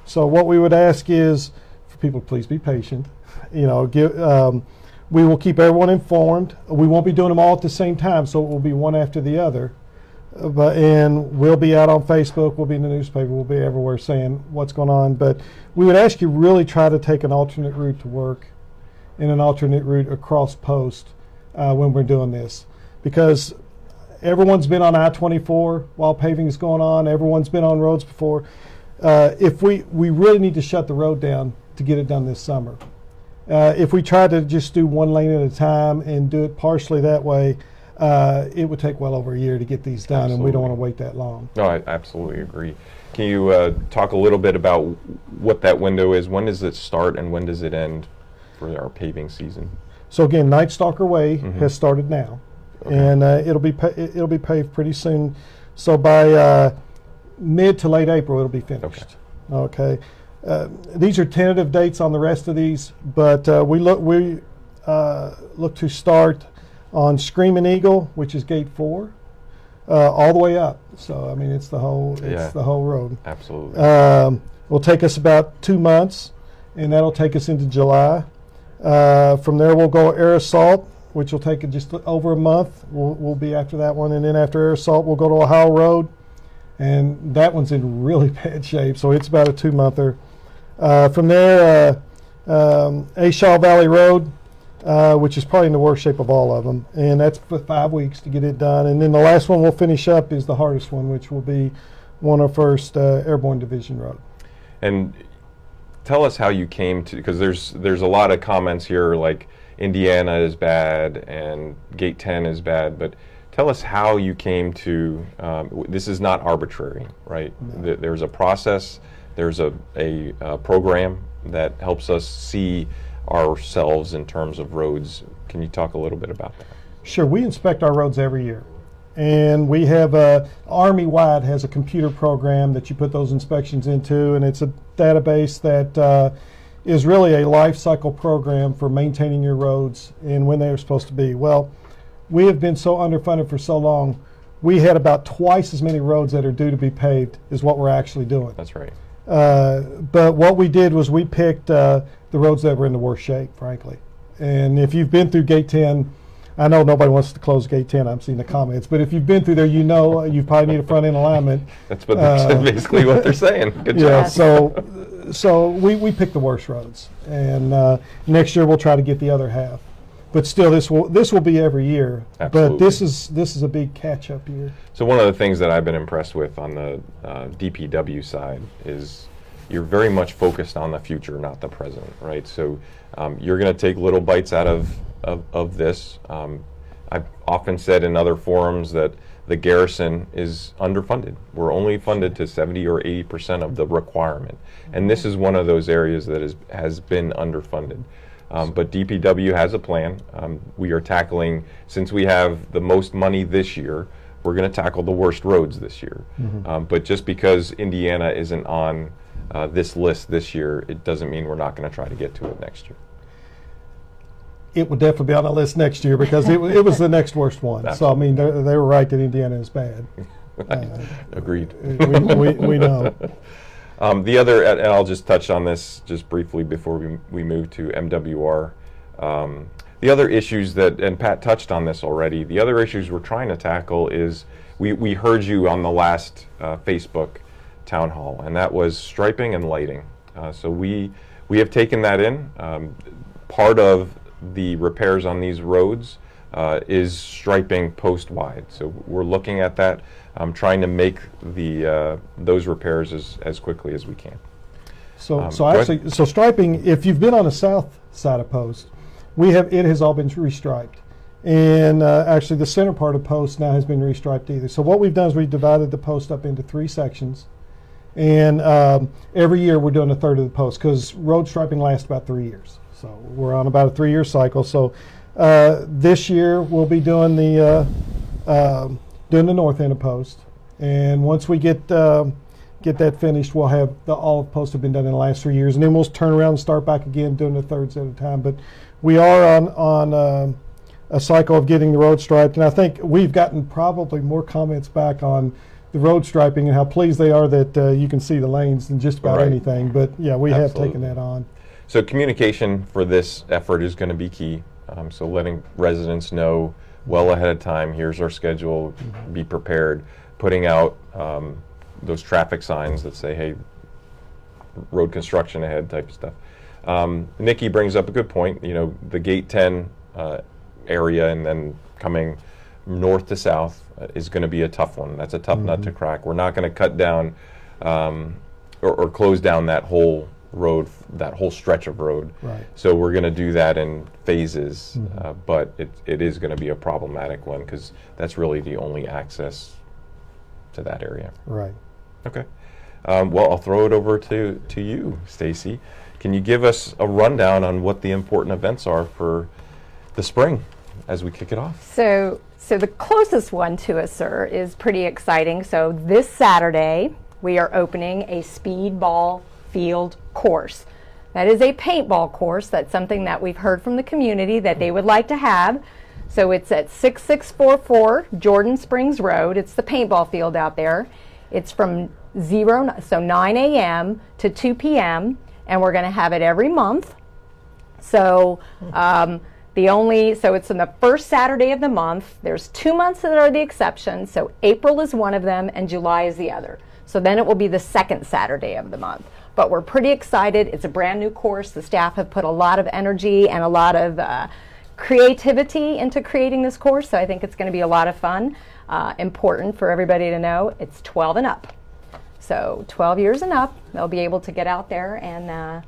So what we would ask is for people to please be patient. We will keep everyone informed. We won't be doing them all at the same time, so it will be one after the other. And we'll be out on Facebook, we'll be in the newspaper, we'll be everywhere saying what's going on. But we would ask you really try to take an alternate route to work and an alternate route across post when we're doing this. Because everyone's been on I-24 while paving is going on. Everyone's been on roads before. If we really need to shut the road down to get it done this summer. If we try to just do 1 lane at a time and do it partially that way, it would take well over a year to get these done. Absolutely. And we don't want to wait that long. No, I absolutely agree. Can you talk a little bit about what that window is? When does it start and when does it end for our paving season? So again, Night Stalker Way has started now, and it'll be paved pretty soon. So by mid to late April, it'll be finished. Okay. These are tentative dates on the rest of these, but we look to start on Screaming Eagle, which is Gate 4, all the way up. So it's the whole road. Absolutely. Will take us about 2 months, and that'll take us into July. From there, we'll go Air Assault, which will take just over a month. We'll be after that one, and then after Air Assault, we'll go to Ohio Road, and that one's in really bad shape. So it's about a 2-monther. From there, A Shaw Valley Road, which is probably in the worst shape of all of them, and that's for 5 weeks to get it done. And then the last one we'll finish up is the hardest one, which will be 101st Airborne Division Road. And tell us how you came to, because there's a lot of comments here like Indiana is bad and Gate 10 is bad, but tell us how you came to, this is not arbitrary, right? No. There's a process, there's a program that helps us see ourselves in terms of roads. Can you talk a little bit about that? Sure. We inspect our roads every year, and we have Army-wide has a computer program that you put those inspections into, and it's a database that is really a life cycle program for maintaining your roads and when they are supposed to be. Well, we have been so underfunded for so long, we had about twice as many roads that are due to be paved as what we're actually doing. That's right. But what we did was we picked the roads that were in the worst shape, frankly. And if you've been through Gate 10, I know nobody wants to close Gate 10, I'm seeing the comments, but if you've been through there, you probably need a front end alignment. That's what basically what they're saying. Good job. Yeah, so we picked the worst roads, and next year we'll try to get the other half. but still, this will be every year. Absolutely. But this is a big catch-up year. So one of the things that I've been impressed with on the DPW side is you're very much focused on the future, not the present, right? So you're going to take little bites out of this. I've often said in other forums that the garrison is underfunded. We're only funded to 70 or 80% of the requirement. And this is one of those areas that has been underfunded. But DPW has a plan. We are tackling, since we have the most money this year, we're going to tackle the worst roads this year. But just because Indiana isn't on this list this year, it doesn't mean we're not going to try to get to it next year. It would definitely be on the list next year because it was the next worst one. Absolutely. So, I mean, they were right that Indiana is bad. Agreed. We know. The other, and I'll just touch on this just briefly before we move to MWR. The other issues that, and Pat touched on this already, the other issues we're trying to tackle is, we heard you on the last Facebook town hall, and that was striping and lighting. So we have taken that in. Part of the repairs on these roads is striping post-wide. So we're looking at that, trying to make those repairs as quickly as we can. So striping, if you've been on the south side of post, it has all been restriped. And actually the center part of post now has been restriped either. So what we've done is we've divided the post up into 3 sections. And every year we're doing a third of the post because road striping lasts about 3 years. So we're on about a 3-year cycle. So this year we'll be doing the north end of post, and once we get that finished, we'll have all of post have been done in the last 3 years, and then we'll turn around and start back again doing the thirds at a time. But we are on a cycle of getting the road striped, and I think we've gotten probably more comments back on the road striping and how pleased they are that you can see the lanes than just about anything. But yeah, we have taken that on. So communication for this effort is going to be key. So letting residents know well ahead of time, here's our schedule, be prepared, putting out those traffic signs that say, hey, road construction ahead type of stuff. Nikki brings up a good point. You know, the Gate 10 area and then coming north to south is going to be a tough one. That's a tough nut to crack. We're not going to cut down or close down that whole road, that whole stretch of road. Right. So we're going to do that in phases, but it is going to be a problematic one because that's really the only access to that area. Right. Okay. Well, I'll throw it over to you, Stacy. Can you give us a rundown on what the important events are for the spring as we kick it off? So the closest one to us, sir, is pretty exciting. So this Saturday, we are opening a speedball field course. That is a paintball course. That's something that we've heard from the community that they would like to have. So it's at 6644 Jordan Springs Road. It's the paintball field out there. It's from 9 a.m. to 2 p.m. and we're going to have it every month. So so it's on the first Saturday of the month. There's 2 months that are the exceptions. So April is one of them and July is the other. So then it will be the second Saturday of the month. But we're pretty excited. It's a brand new course. The staff have put a lot of energy and a lot of creativity into creating this course. So I think it's going to be a lot of fun. Important for everybody to know, it's 12 and up. So 12 years and up, they'll be able to get out there and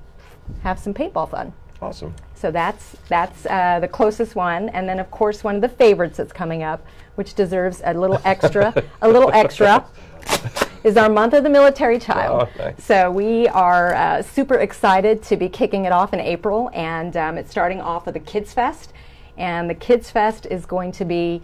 have some paintball fun. Awesome. So that's the closest one. And then, of course, one of the favorites that's coming up, which deserves a little extra, is our Month of the Military Child. Oh, nice. So we are super excited to be kicking it off in April, and it's starting off with a Kids Fest. And the Kids Fest is going to be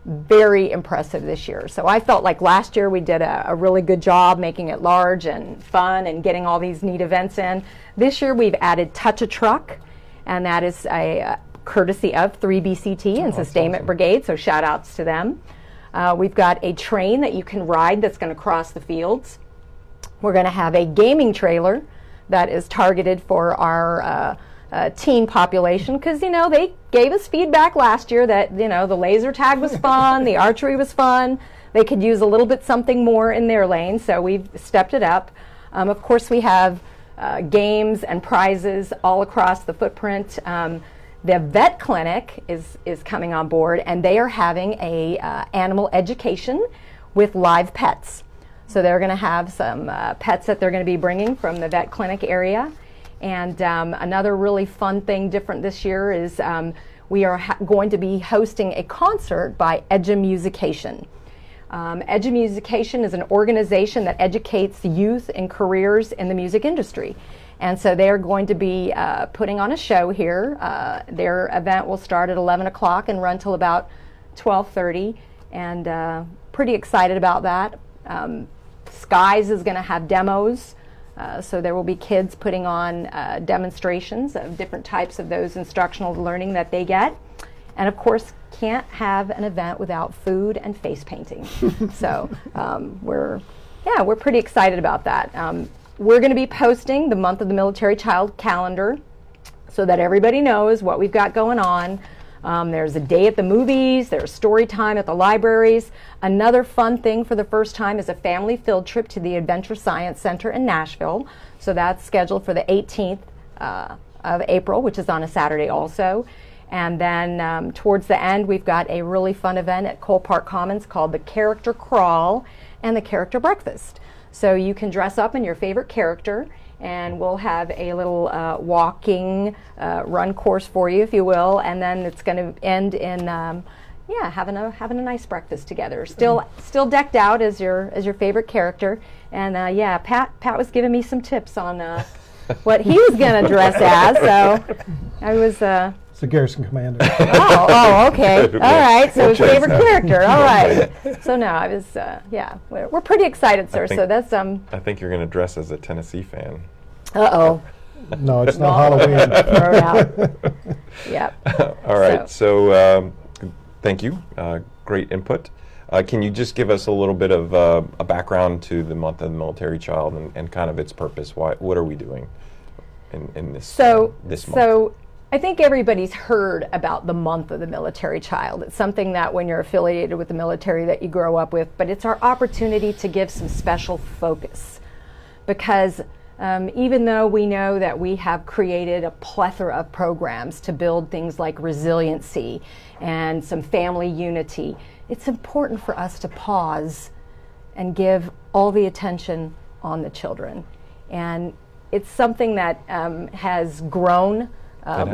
very impressive this year. So I felt like last year we did a really good job making it large and fun and getting all these neat events in. This year we've added Touch a Truck, and that is a courtesy of 3BCT and Sustainment Brigade, so shout outs to them. We've got a train that you can ride that's going to cross the fields. We're going to have a gaming trailer that is targeted for our teen population because, you know, they gave us feedback last year that, you know, the laser tag was fun, the archery was fun. They could use a little bit something more in their lane, so we've stepped it up. Of course, we have games and prizes all across the footprint. The vet clinic is coming on board, and they are having a animal education with live pets. So they're going to have some pets that they're going to be bringing from the vet clinic area. And another really fun thing different this year is we are going to be hosting a concert by Edumusication. Edumusication is an organization that educates youth and careers in the music industry. And so they are going to be putting on a show here. Their event will start at 11 o'clock and run till about 12:30, and pretty excited about that. Skies is going to have demos, so there will be kids putting on demonstrations of different types of those instructional learning that they get. And of course, can't have an event without food and face painting. So we're pretty excited about that. We're going to be posting the Month of the Military Child calendar so that everybody knows what we've got going on. There's a day at the movies, there's story time at the libraries. Another fun thing for the first time is a family field trip to the Adventure Science Center in Nashville. So that's scheduled for the 18th of April, which is on a Saturday also. And then towards the end, we've got a really fun event at Cole Park Commons called the Character Crawl and the Character Breakfast. So you can dress up in your favorite character, and we'll have a little walking run course for you, if you will, and then it's going to end in having a nice breakfast together. Still decked out as your favorite character, and Pat was giving me some tips on what he was going to dress as. So I was. It's a garrison commander. Oh, okay. All right. So his favorite character. All right. So no, I was. We're pretty excited, sir. So that's I think you're going to dress as a Tennessee fan. Uh-oh. No, it's not Halloween. Throw it out. Yep. All right. So thank you. Great input. Can you just give us a little bit of a background to the Month of the Military Child and kind of its purpose? What are we doing in this this month? So I think everybody's heard about the Month of the Military Child. It's something that when you're affiliated with the military that you grow up with, but it's our opportunity to give some special focus. Because even though we know that we have created a plethora of programs to build things like resiliency and some family unity, it's important for us to pause and give all the attention on the children. And it's something that has grown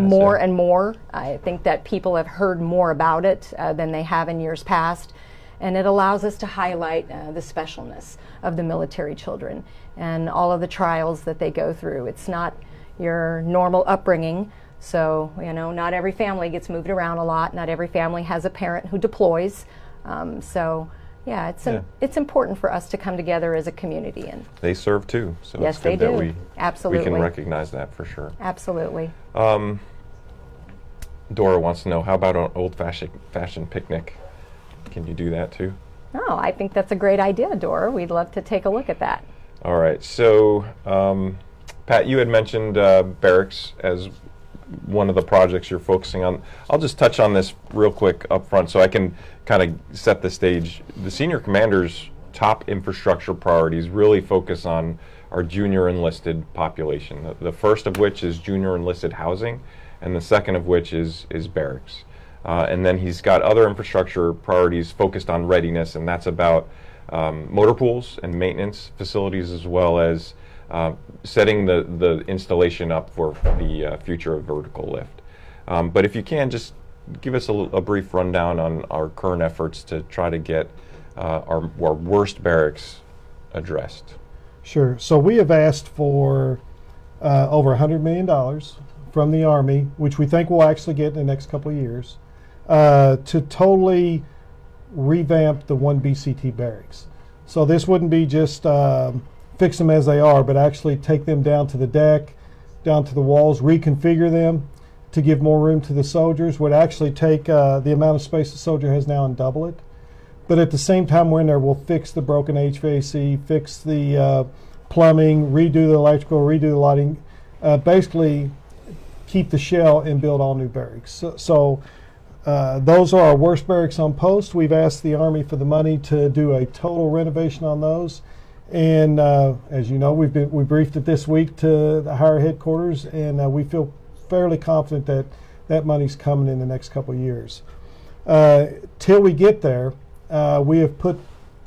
more and more. I think that people have heard more about it than they have in years past, and it allows us to highlight the specialness of the military children and all of the trials that they go through. It's not your normal upbringing, so not every family gets moved around a lot. Not every family has a parent who deploys. It's important for us to come together as a community. And they serve too, so yes, it's good they that do. Absolutely. we can recognize that for sure. Absolutely. Dora wants to know, how about an old-fashioned picnic? Can you do that too? Oh, I think that's a great idea, Dora. We'd love to take a look at that. All right. So, Pat, you had mentioned barracks as one of the projects you're focusing on. I'll just touch on this real quick up front so I can kind of set the stage. The senior commander's top infrastructure priorities really focus on our junior enlisted population. The first of which is junior enlisted housing, and the second of which is barracks. And then he's got other infrastructure priorities focused on readiness, and that's about motor pools and maintenance facilities, as well as setting the installation up for the future of vertical lift. But if you can, just give us a brief rundown on our current efforts to try to get our worst barracks addressed. Sure. So we have asked for over $100 million from the Army, which we think we'll actually get in the next couple of years, to totally revamp the 1 BCT barracks. So this wouldn't be just fix them as they are, but actually take them down to the deck, down to the walls, reconfigure them to give more room to the soldiers. Would actually take the amount of space the soldier has now and double it. But at the same time we're in there, we'll fix the broken HVAC, fix the plumbing, redo the electrical, redo the lighting, basically keep the shell and build all new barracks. So those are our worst barracks on post. We've asked the Army for the money to do a total renovation on those. And as you know, we briefed it this week to the higher headquarters, and we feel fairly confident that that money's coming in the next couple of years. Till we get there, we have put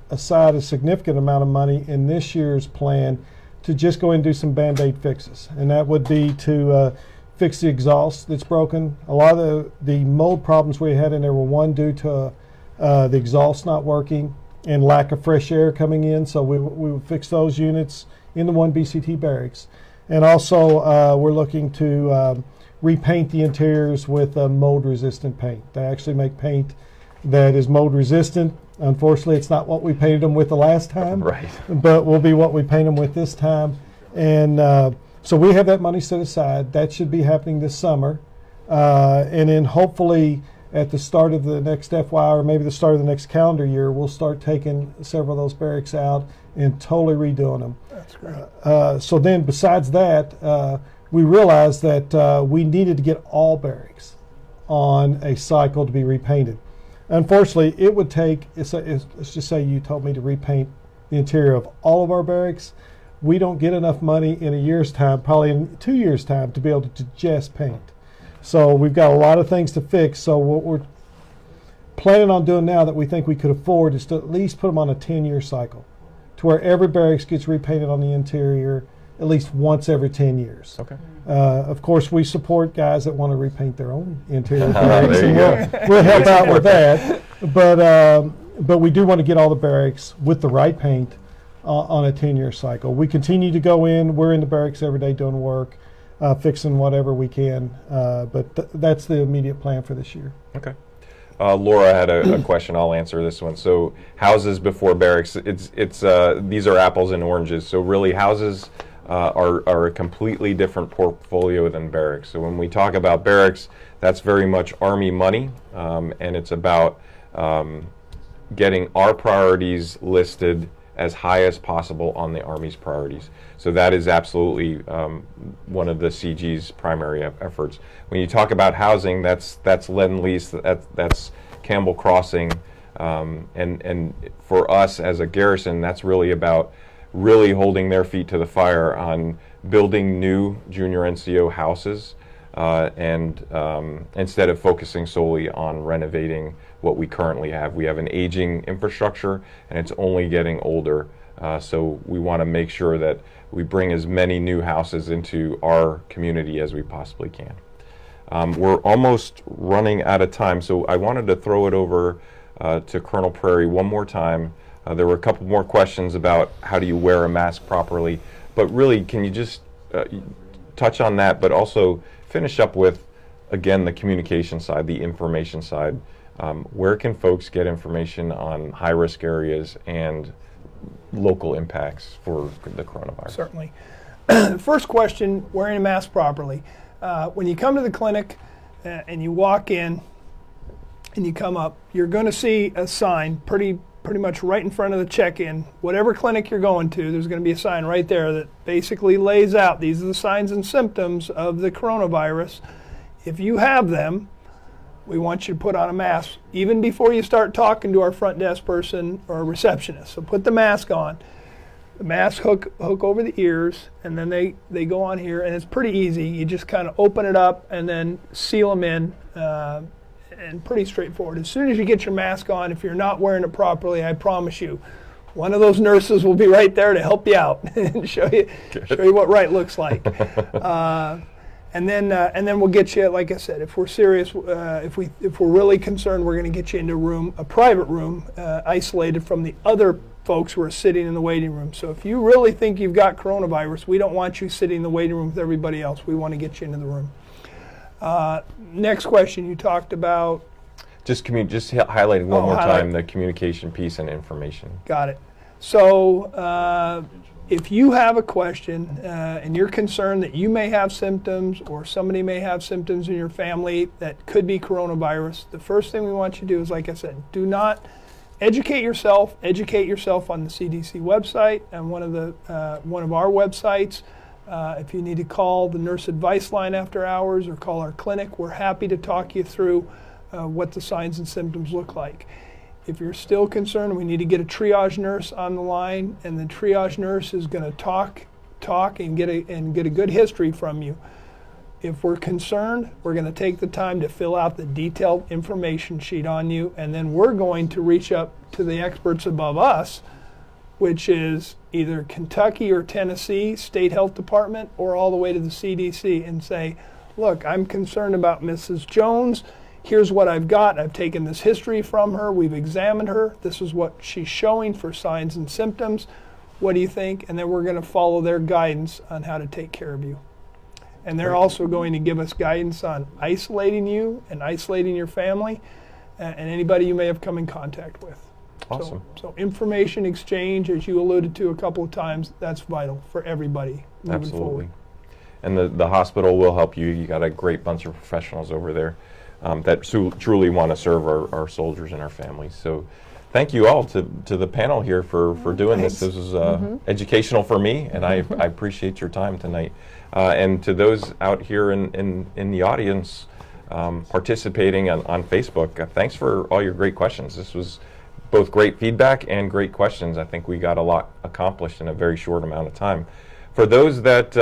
aside a significant amount of money in this year's plan to just go and do some Band-Aid fixes. And that would be to fix the exhaust that's broken. A lot of the mold problems we had in there were, one, due to the exhaust not working and lack of fresh air coming in. So we would fix those units in the 1 BCT barracks. And also we're looking to repaint the interiors with mold-resistant paint. They actually make paint that is mold-resistant. Unfortunately, it's not what we painted them with the last time, Right. but will be what we paint them with this time. And so we have that money set aside. That should be happening this summer. And then hopefully at the start of the next FY, or maybe the start of the next calendar year, we'll start taking several of those barracks out and totally redoing them. That's great. So then besides that, we realized that we needed to get all barracks on a cycle to be repainted. Unfortunately, it would take, let's just say you told me to repaint the interior of all of our barracks. We don't get enough money in a year's time, probably in 2 years' time, to be able to just paint. So we've got a lot of things to fix. So what we're planning on doing now that we think we could afford is to at least put them on a 10-year cycle, to where every barracks gets repainted on the interior at least once every 10 years. Okay. Of course, we support guys that want to repaint their own interior barracks, There you and we'll help out with that. But we do want to get all the barracks with the right paint on a 10-year cycle. We continue to go in. We're in the barracks every day doing work, fixing whatever we can. But that's the immediate plan for this year. Okay. Laura had a question. I'll answer this one. So houses before barracks, these are apples and oranges. So really houses are a completely different portfolio than barracks. So when we talk about barracks, that's very much Army money, and it's about getting our priorities listed as high as possible on the Army's priorities. So that is absolutely one of the CG's primary efforts. When you talk about housing, that's Lend-Lease, that's Campbell Crossing, and for us as a garrison, that's really about really holding their feet to the fire on building new junior NCO houses, and instead of focusing solely on renovating what we currently have. We have an aging infrastructure, and it's only getting older. So we want to make sure that we bring as many new houses into our community as we possibly can. We're almost running out of time, so I wanted to throw it over to Colonel Prairie one more time. There were a couple more questions about how do you wear a mask properly, but really, can you just touch on that, but also finish up with, again, the communication side, the information side. Where can folks get information on high-risk areas and local impacts for the coronavirus? Certainly. First question, wearing a mask properly. When you come to the clinic and you walk in and you come up, you're going to see a sign pretty much right in front of the check-in. Whatever clinic you're going to, there's going to be a sign right there that basically lays out, these are the signs and symptoms of the coronavirus. If you have them, we want you to put on a mask even before you start talking to our front desk person or receptionist. So put the mask on. The mask hook over the ears, and then they go on here, and it's pretty easy. You just kind of open it up and then seal them in, and pretty straightforward. As soon as you get your mask on, if you're not wearing it properly, I promise you, one of those nurses will be right there to help you out and show you what right looks like. And then we'll get you, like I said, if we're serious, if we're really concerned, we're going to get you into a private room, isolated from the other folks who are sitting in the waiting room. So if you really think you've got coronavirus, we don't want you sitting in the waiting room with everybody else. We want to get you into the room. Next question, you talked about... Just highlighting one more time the communication piece and information. Got it. So if you have a question and you're concerned that you may have symptoms or somebody may have symptoms in your family that could be coronavirus, the first thing we want you to do is, like I said, do not educate yourself on the CDC website and one of our websites. If you need to call the nurse advice line after hours or call our clinic, we're happy to talk you through what the signs and symptoms look like. If you're still concerned, we need to get a triage nurse on the line, and the triage nurse is going to talk and get a good history from you. if we're concerned, we're going to take the time to fill out the detailed information sheet on you, and then we're going to reach up to the experts above us, which is either Kentucky or Tennessee State Health Department, or all the way to the CDC, and say, look, I'm concerned about Mrs. Jones. Here's what I've got. I've taken this history from her. We've examined her. This is what she's showing for signs and symptoms. What do you think? And then we're going to follow their guidance on how to take care of you. And they're also going to give us guidance on isolating you and isolating your family and anybody you may have come in contact with. Awesome. So information exchange, as you alluded to a couple of times, that's vital for everybody moving Absolutely. forward. And the hospital will help you. You got a great bunch of professionals over there that truly want to serve our soldiers and our families. So thank you all to the panel here for doing this. This was educational for me, and I appreciate your time tonight. And to those out here in the audience participating on Facebook, thanks for all your great questions. This was both great feedback and great questions. I think we got a lot accomplished in a very short amount of time. For those that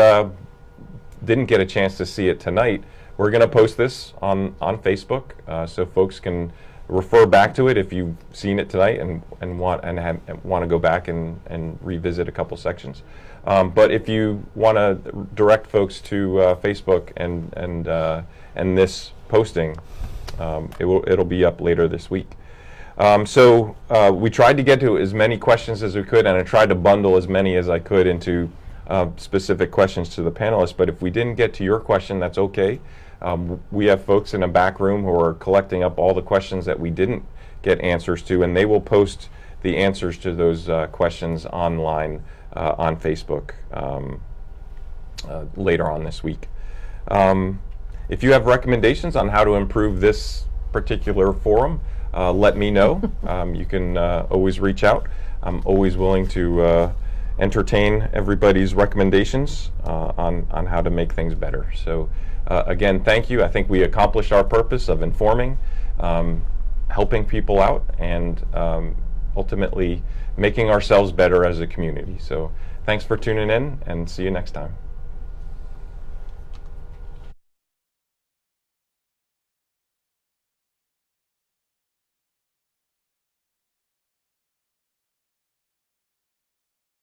didn't get a chance to see it tonight, we're going to post this on Facebook so folks can refer back to it if you've seen it tonight and want to go back and revisit a couple sections. But if you want to direct folks to Facebook and this posting, it'll be up later this week. So we tried to get to as many questions as we could, and I tried to bundle as many as I could into specific questions to the panelists. But if we didn't get to your question, that's okay. We have folks in a back room who are collecting up all the questions that we didn't get answers to, and they will post the answers to those questions online on Facebook later on this week. If you have recommendations on how to improve this particular forum, let me know. You can always reach out. I'm always willing to entertain everybody's recommendations on how to make things better. So again, thank you. I think we accomplished our purpose of informing, helping people out, and ultimately making ourselves better as a community. So thanks for tuning in, and see you next time.